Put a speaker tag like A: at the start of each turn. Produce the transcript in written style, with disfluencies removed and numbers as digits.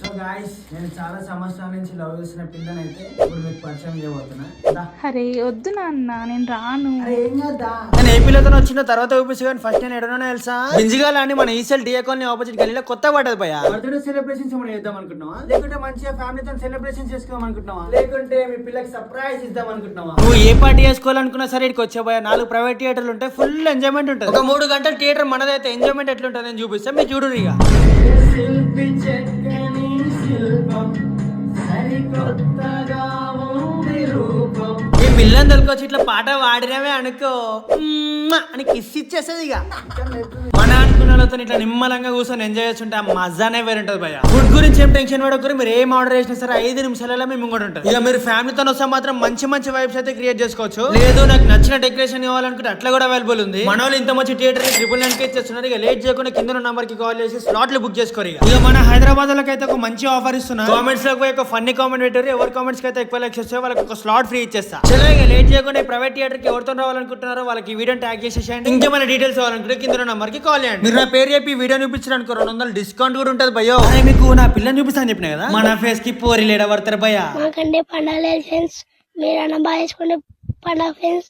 A: So guys నేను చాలా సంవత్సరాల నుంచి లవ్ చేసిన పిల్లనైతే ఇప్పుడు మీకు పరిచయం చేయబోతున్నా.
B: అరే వద్దు నాన్న, నేను రాను.
A: ఏం చేద్దా, నేను ఏ పిల్లతో వచ్చిన తర్వాత చూపిస్తు కానీ ఫస్ట్ నేను ఎడనో తెలుసా బింజిగాల అని మన ఈసెల్ డిఏ కాలనీ ఆపోజిట్ గల్లీలో కొత్త పడ్డది భయ. బర్త్డే సెలబ్రేషన్స్ ఏమైనా చేద్దాం అనుకుంటున్నావా, లేకుంటే మంచిగా ఫ్యామిలీతో సెలబ్రేషన్ చేసుకుందాం అనుకుంటున్నావా, లేకుంటే మీ పిల్లకి సర్ప్రైజ్ ఇద్దాం అనుకుంటున్నావా? నువ్వు ఏ పార్టీ చేసుకోవాలనుకున్నా సరే ఇక్కడికి వచ్చే భయ. 4 ప్రైవేట్ థియేటర్లు ఉంటాయి, ఫుల్ ఎంజాయ్మెంట్ ఉంటుంది. ఒక 3 గంటల థియేటర్ మనదైతే ఎంజాయ్మెంట్ ఎట్లుంటుంది నేను చూపిస్తాను, మీరు చూడు ఇక. ఈ పిల్లందరికి వచ్చి ఇట్లా పాట వాడినవే అనుకో అని కిస్ ఇచ్చేసేది ఇక. మన అనుకున్న వాళ్ళతో ఇట్లా నిమ్మలంగా కూర్చొని ఎంజాయ్ చేస్తుంటే ఆ మజానే వేరే ఉంటుంది భయ. ఫుడ్ గురించి ఏం టెన్షన్ పడకూరు, మీరు ఏం ఆర్డర్ చేసినా సరే 5 నిమిషాలలో మేము ముంగడు ఉంటుంది. ఇక మీరు ఫ్యామిలీతో వస్తే మాత్రం మంచి మంచి వైబ్స్ అయితే క్రియేట్ చేసుకోవచ్చు. లేదు నాకు నచ్చిన డెకరేషన్ ఇవ్వాలనుకుంటే అట్లా కూడా అవైలబుల్ ఉంది. మన వాళ్ళు ఇంత మంచి థియేటర్ 999 ఇచ్చేస్తున్నారు. ఇక లేట్ చేయకుండా కింద నంబర్ కి కాల్ చేసి స్లాట్లు బుక్ చేసుకోరు. ఇక మన హైదరాబాద్ లో అయితే ఒక మంచి ఆఫర్ ఇస్తున్నా. కామెంట్స్ లో ఒక ఫన్నీ కామెంట్ పెట్టారు, ఎవరు కామెంట్స్ కి అయితే ఎక్కువ లైక్స్ వస్తే వాళ్ళకి ఒక స్లాట్ ఫ్రీ ఇచ్చేస్తా. చలో ఇక లేట్ చేయకుండా ప్రైవేట్ థియేటర్ కి ఎవరితో రావాలనుకుంటున్నారో వాళ్ళకి వీడియో ట్యాగ్ చేసేసేయండి. ఇంకేమైనా డీటెయిల్స్ కావాలనుకుంటే కింద నంబర్ కి కాల్ చేయండి. మీరు నా పేరు చెప్పి వీడియో చూపించారు అనుకో 200 డిస్కౌంట్ కూడా ఉంటుంది భయ్యో. మీకు నా పిల్లని చూపిస్తాను చెప్పిన కదా, మన ఫేస్ కి పోరి లేడ పడతారు భయ్యా.
C: మాకంటే పండాలి ఫ్రెండ్స్, మీరు అన్న బాగా వేసుకుంటే పండగ ఫ్రెండ్స్.